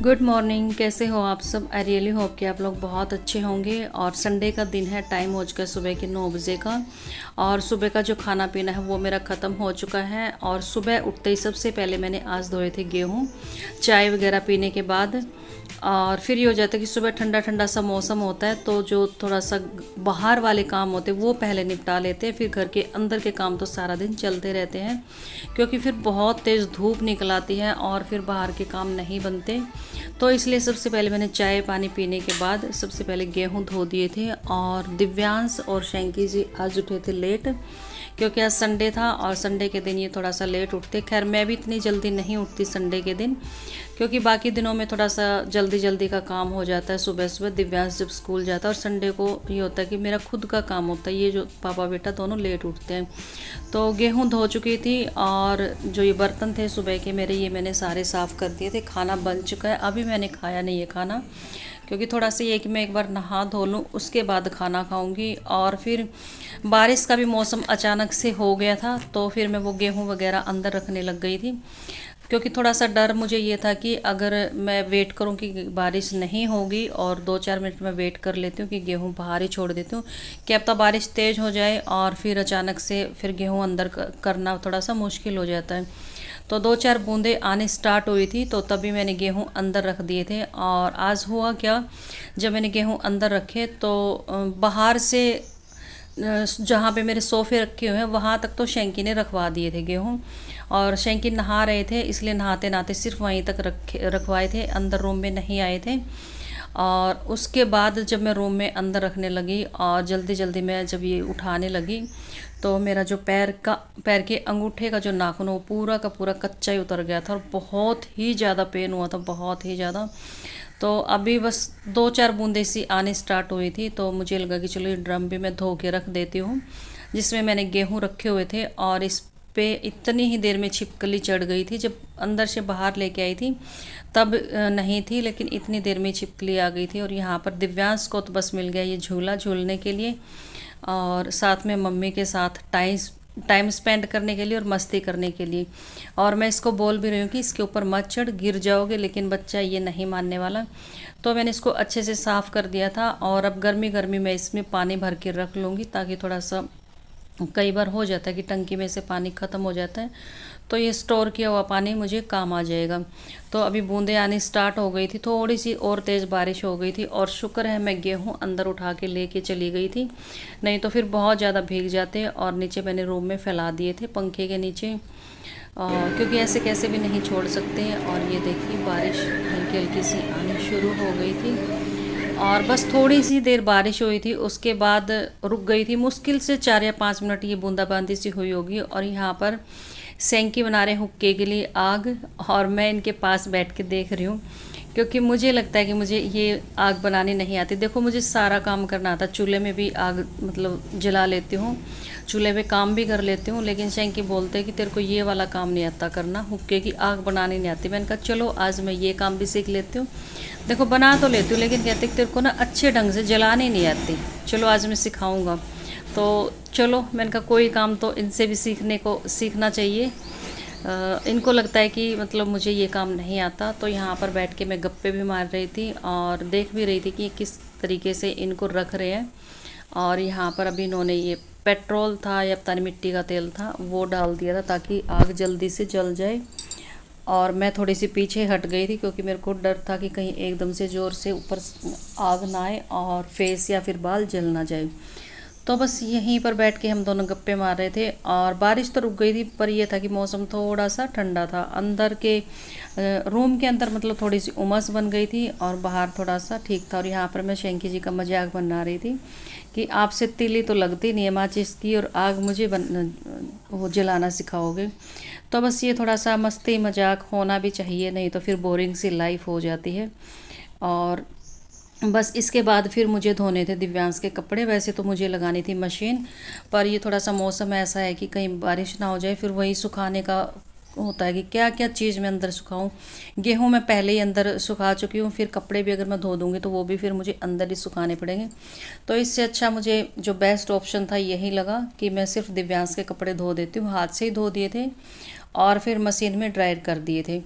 Good morning. कैसे हो आप सब? आई रियली होप कि आप लोग बहुत अच्छे होंगे। और संडे का दिन है, टाइम हो चुका है सुबह के 9 बजे का। और सुबह का जो खाना पीना है वो मेरा ख़त्म हो चुका है। और सुबह उठते ही सबसे पहले मैंने आज धोए थे गेहूँ, चाय वगैरह पीने के बाद। और फिर ये हो जाता है कि सुबह ठंडा ठंडा सा मौसम होता है, तो जो थोड़ा सा बाहर वाले काम होते हैं वो पहले निपटा लेते हैं। फिर घर के अंदर के काम तो सारा दिन चलते रहते हैं, क्योंकि फिर बहुत तेज़ धूप निकल आती है और फिर बाहर के काम नहीं बनते। तो इसलिए सबसे पहले मैंने चाय पानी पीने के बाद सबसे पहले गेहूं धो दिए थे। और दिव्यांश और शैंकी जी आज उठे थे लेट, क्योंकि आज संडे था और संडे के दिन ये थोड़ा सा लेट उठते। खैर मैं भी इतनी जल्दी नहीं उठती संडे के दिन, क्योंकि बाकी दिनों में थोड़ा सा जल्दी जल्दी का काम हो जाता है सुबह सुबह। दिव्यांश जब स्कूल जाता है और संडे को ये होता है कि मेरा खुद का काम होता है। ये जो पापा बेटा दोनों लेट उठते हैं। तो गेहूं धो चुकी थी और जो ये बर्तन थे सुबह के मेरे, ये मैंने सारे साफ़ कर दिए थे। खाना बन चुका है, अभी मैंने खाया नहीं है खाना, क्योंकि थोड़ा सा ये कि मैं एक बार नहा धो लूँ उसके बाद खाना खाऊंगी। और फिर बारिश का भी मौसम अचानक से हो गया था, तो फिर मैं वो गेहूं वगैरह अंदर रखने लग गई थी, क्योंकि थोड़ा सा डर मुझे ये था कि अगर मैं वेट करूं कि बारिश नहीं होगी और 2-4 मिनट में वेट कर लेती हूँ कि गेहूं बाहर ही छोड़ देती हूँ, कि अब तो बारिश तेज़ हो जाए और फिर अचानक से फिर गेहूं अंदर करना थोड़ा सा मुश्किल हो जाता है। तो 2-4 बूंदें आने स्टार्ट हुई थी, तो तभी मैंने गेहूं अंदर रख दिए थे। और आज हुआ क्या, जब मैंने गेहूं अंदर रखे तो बाहर से जहाँ पे मेरे सोफ़े रखे हुए हैं वहाँ तक तो शैंकी ने रखवा दिए थे गेहूँ। और शैंकी नहा रहे थे, इसलिए नहाते नहाते सिर्फ वहीं तक रखवाए थे, अंदर रूम में नहीं आए थे। और उसके बाद जब मैं रूम में अंदर रखने लगी और जल्दी जल्दी मैं जब ये उठाने लगी, तो मेरा जो पैर के अंगूठे का जो नाखून वो पूरा का पूरा कच्चा ही उतर गया था और बहुत ही ज़्यादा पेन हुआ था, बहुत ही ज़्यादा। तो अभी बस 2-4 बूंदें सी आने स्टार्ट हुई थी, तो मुझे लगा कि चलो ये ड्रम भी मैं धो के रख देती हूँ जिसमें मैंने गेहूँ रखे हुए थे। और इस पे इतनी ही देर में छिपकली चढ़ गई थी। जब अंदर से बाहर लेके आई थी तब नहीं थी, लेकिन इतनी देर में छिपकली आ गई थी। और यहाँ पर दिव्यांश को तो बस मिल गया ये झूला झूलने के लिए, और साथ में मम्मी के साथ टाइम स्पेंड करने के लिए और मस्ती करने के लिए। और मैं इसको बोल भी रही हूँ कि इसके ऊपर मत चढ़, गिर जाओगे, लेकिन बच्चा ये नहीं मानने वाला। तो मैंने इसको अच्छे से साफ़ कर दिया था। और अब गर्मी गर्मी मैं इसमें पानी भर के रख लूँगी, ताकि थोड़ा सा, कई बार हो जाता है कि टंकी में से पानी ख़त्म हो जाता है, तो ये स्टोर किया हुआ पानी मुझे काम आ जाएगा। तो अभी बूंदें आनी स्टार्ट हो गई थी, थोड़ी सी और तेज़ बारिश हो गई थी। और शुक्र है मैं गेहूँ अंदर उठा के लेके चली गई थी, नहीं तो फिर बहुत ज़्यादा भीग जाते। और नीचे मैंने रूम में फैला दिए थे पंखे के नीचे, क्योंकि ऐसे कैसे भी नहीं छोड़ सकते। और ये देखिए बारिश हल्की हल्की सी आनी शुरू हो गई थी, और बस थोड़ी सी देर बारिश हुई थी, उसके बाद रुक गई थी। मुश्किल से 4 या 5 मिनट ये बूंदाबांदी सी हुई होगी। और यहाँ पर सेंकी बना रहे हुक्के के लिए आग, और मैं इनके पास बैठ के देख रही हूँ, क्योंकि मुझे लगता है कि मुझे ये आग बनानी नहीं आती। देखो मुझे सारा काम करना आता, चूल्हे में भी आग मतलब जला लेती हूँ, चूल्हे पे काम भी कर लेती हूँ, लेकिन शैंकी बोलते हैं कि तेरे को ये वाला काम नहीं आता करना, हुक्के की आग बनानी नहीं आती। मैंने कहा चलो आज मैं ये काम भी सीख लेती हूँ। देखो बना तो लेती हूँ, लेकिन कहते तेरे को ना अच्छे ढंग से जलाने नहीं आती, चलो आज मैं सिखाऊंगा। तो चलो मैंने कहा कोई काम तो इनसे भी सीखना चाहिए। इनको लगता है कि मतलब मुझे ये काम नहीं आता। तो यहाँ पर बैठ के मैं गप्पे भी मार रही थी और देख भी रही थी कि किस तरीके से इनको रख रहे हैं। और यहाँ पर अभी इन्होंने ये पेट्रोल था या पता नहीं मिट्टी का तेल था, वो डाल दिया था ताकि आग जल्दी से जल जाए। और मैं थोड़ी सी पीछे हट गई थी, क्योंकि मेरे को डर था कि कहीं एकदम से ज़ोर से ऊपर आग ना आए और फेस या फिर बाल जल ना जाए। तो बस यहीं पर बैठ के हम दोनों गप्पे मार रहे थे। और बारिश तो रुक गई थी, पर यह था कि मौसम थोड़ा सा ठंडा था। अंदर के रूम के अंदर मतलब थोड़ी सी उमस बन गई थी, और बाहर थोड़ा सा ठीक था। और यहाँ पर मैं शैंकी जी का मजाक बना रही थी कि आपसे तीली तो लगती नहीं है माचिस की, और आग मुझे वो जलाना सिखाओगे। तो बस ये थोड़ा सा मस्ती मजाक होना भी चाहिए, नहीं तो फिर बोरिंग सी लाइफ हो जाती है। और बस इसके बाद फिर मुझे धोने थे दिव्यांश के कपड़े। वैसे तो मुझे लगानी थी मशीन, पर ये थोड़ा सा मौसम ऐसा है कि कहीं बारिश ना हो जाए, फिर वही सुखाने का होता है कि क्या क्या चीज़ मैं अंदर सुखाऊं। गेहूं मैं पहले ही अंदर सुखा चुकी हूँ, फिर कपड़े भी अगर मैं धो दूँगी तो वो भी फिर मुझे अंदर ही सुखाने पड़ेंगे। तो इससे अच्छा मुझे जो बेस्ट ऑप्शन था यही लगा कि मैं सिर्फ दिव्यांश के कपड़े धो देती हूँ। हाथ से ही धो दिए थे और फिर मशीन में ड्रायर कर दिए थे।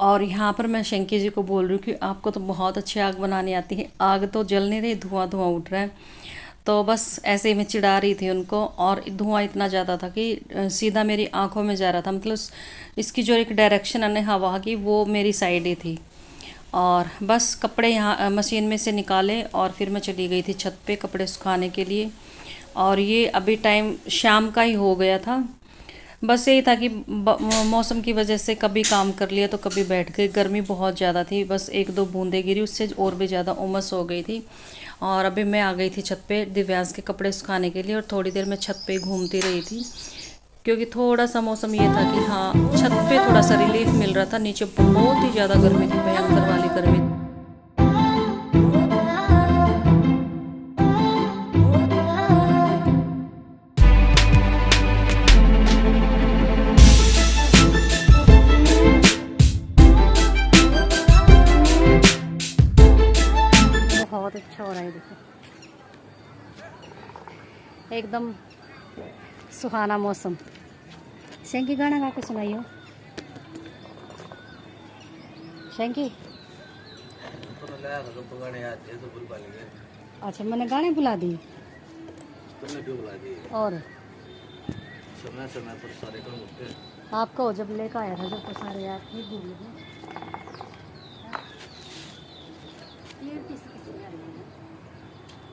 और यहाँ पर मैं शंकी जी को बोल रही हूँ कि आपको तो बहुत अच्छी आग बनानी आती है, आग तो जल नहीं रही, धुआं धुआं उठ रहा है। तो बस ऐसे ही मैं चिढ़ा रही थी उनको, और धुआं इतना ज़्यादा था कि सीधा मेरी आंखों में जा रहा था। मतलब इसकी जो एक डायरेक्शन है ना हवा की, वो मेरी साइड ही थी। और बस कपड़े यहाँ मशीन में से निकाले और फिर मैं चली गई थी छत पे कपड़े सुखाने के लिए। और ये अभी टाइम शाम का ही हो गया था। बस यही था कि मौसम की वजह से कभी काम कर लिया तो कभी बैठ गई। गर्मी बहुत ज़्यादा थी, बस एक दो बूंदें गिरी, उससे और भी ज़्यादा उमस हो गई थी। और अभी मैं आ गई थी छत पे दिव्यांश के कपड़े सुखाने के लिए, और थोड़ी देर मैं छत पे घूमती रही थी, क्योंकि थोड़ा सा मौसम ये था कि हाँ छत पे थोड़ा सा रिलीफ मिल रहा था। नीचे बहुत ही ज़्यादा गर्मी थी, भयंकर वाली गर्मी थी। बहुत अच्छा हो रहा है, देखो एकदम सुहाना मौसम। शंकी गाना गा के सुनाइयो। शंकी अच्छा, मैंने गाने बुला दिए। और समय समय पर सारे काम होते हैं। आपको जब लेकर आया था, जब तो सारे आप ही भूल गए। ये किसी ने आ रही है,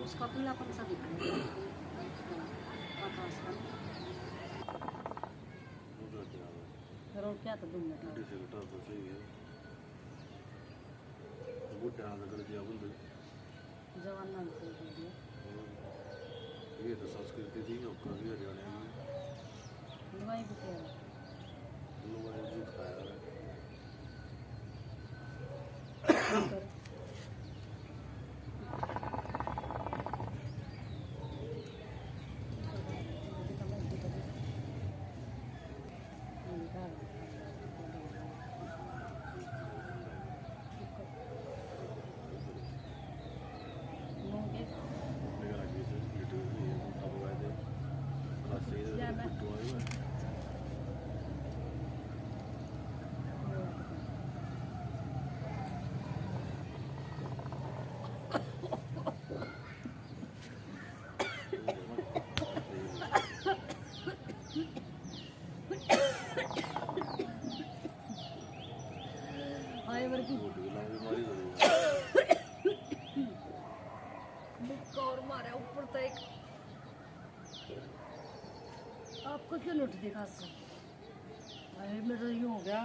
उसका पीलापन सा दिख रहा है। रोड क्या था 2 मिनट जवान नाम से ये तो संस्कृति थी, कभी हरियाणा में दवाई भी क्या लोग जी खाया है। और मारा ऊपर तक। आपको क्यों लुट दिखा से? अरे मेरा यूं हो गया,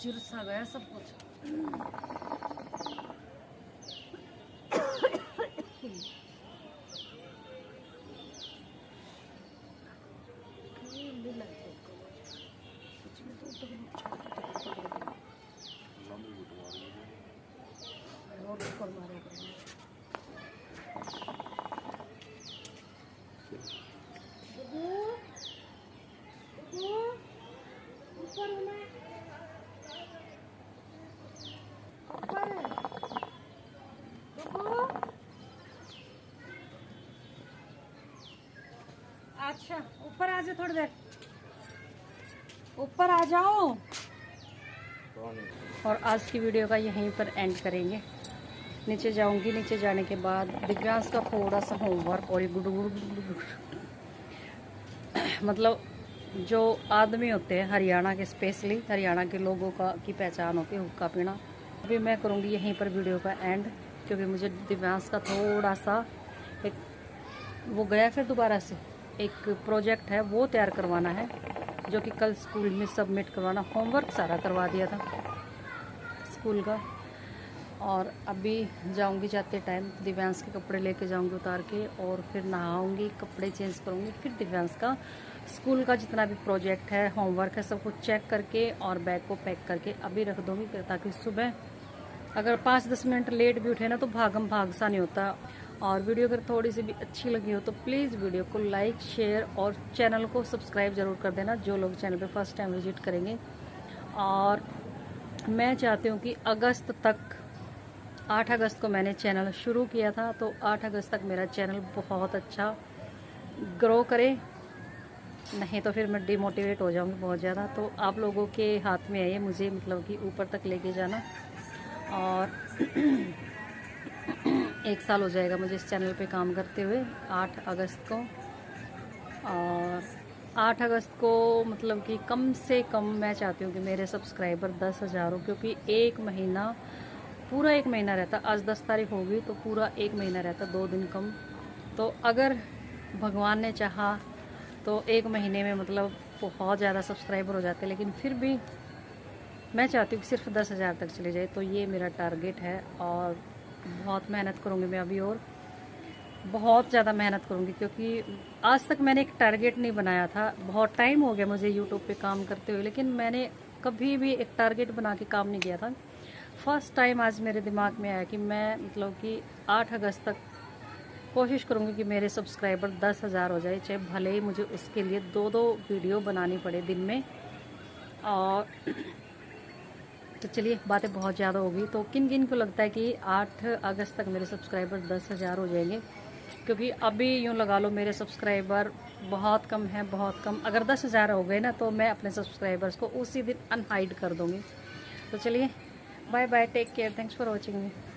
चिर सा गया सब कुछ। अच्छा ऊपर आ जाओ, थोड़ी देर ऊपर आ जाओ। और आज की वीडियो का यहीं पर एंड करेंगे। नीचे जाऊंगी, नीचे जाने के बाद दिव्यांश का थोड़ा सा होमवर्क, और ये गुड मतलब जो आदमी होते हैं हरियाणा के, स्पेशली हरियाणा के लोगों का की पहचान होती है हुक्का पीना। अभी मैं करूँगी यहीं पर वीडियो का एंड, क्योंकि मुझे दिव्यांश का थोड़ा सा एक वो गया, फिर दोबारा से एक प्रोजेक्ट है वो तैयार करवाना है, जो कि कल स्कूल में सबमिट करवाना। होमवर्क सारा करवा दिया था स्कूल का। और अभी जाऊंगी, जाते टाइम दिव्यांश के कपड़े लेके जाऊंगी उतार के, और फिर नहाऊंगी, कपड़े चेंज करूंगी, फिर दिव्यांश का स्कूल का जितना भी प्रोजेक्ट है, होमवर्क है, सब कुछ चेक करके और बैग को पैक करके अभी रख दूंगी, ताकि सुबह अगर 5-10 मिनट लेट भी उठे ना तो भागम भाग सा नहीं होता। और वीडियो अगर थोड़ी सी भी अच्छी लगी हो तो प्लीज़ वीडियो को लाइक, शेयर और चैनल को सब्सक्राइब ज़रूर कर देना, जो लोग चैनल पे फर्स्ट टाइम विजिट करेंगे। और मैं चाहती हूँ कि अगस्त तक, 8 अगस्त को मैंने चैनल शुरू किया था, तो 8 अगस्त तक मेरा चैनल बहुत अच्छा ग्रो करे। नहीं तो फिर मैं डिमोटिवेट हो जाऊँगी बहुत ज़्यादा। तो आप लोगों के हाथ में है ये, मुझे मतलब कि ऊपर तक लेके जाना। और 1 साल हो जाएगा मुझे इस चैनल पे काम करते हुए 8 अगस्त को। और 8 अगस्त को मतलब कि कम से कम मैं चाहती हूँ कि मेरे सब्सक्राइबर 10,000 हो, क्योंकि एक महीना, पूरा 1 महीना रहता। आज 10 तारीख होगी तो पूरा 1 महीना रहता, 2 दिन कम। तो अगर भगवान ने चाहा तो 1 महीने में मतलब बहुत ज़्यादा सब्सक्राइबर हो जाते, लेकिन फिर भी मैं चाहती हूँ कि सिर्फ 10,000 तक चले जाए। तो ये मेरा टारगेट है और बहुत मेहनत करूँगी मैं अभी, और बहुत ज़्यादा मेहनत करूँगी, क्योंकि आज तक मैंने एक टारगेट नहीं बनाया था। बहुत टाइम हो गया मुझे यूट्यूब पे काम करते हुए, लेकिन मैंने कभी भी एक टारगेट बना के काम नहीं किया था। फर्स्ट टाइम आज मेरे दिमाग में आया कि मैं मतलब कि 8 अगस्त तक कोशिश करूँगी कि मेरे सब्सक्राइबर 10,000 हो जाए, चाहे भले ही मुझे उसके लिए 2-2 वीडियो बनानी पड़े दिन में। और तो चलिए, बातें बहुत ज़्यादा होगी। तो किन किन को लगता है कि 8 अगस्त तक मेरे सब्सक्राइबर 10,000 हो जाएंगे? क्योंकि अभी यूँ लगा लो मेरे सब्सक्राइबर बहुत कम हैं, बहुत कम। अगर 10,000 हो गए ना तो मैं अपने सब्सक्राइबर्स को उसी दिन अनहाइड कर दूँगी। तो चलिए, bye bye, take care, thanks for watching me.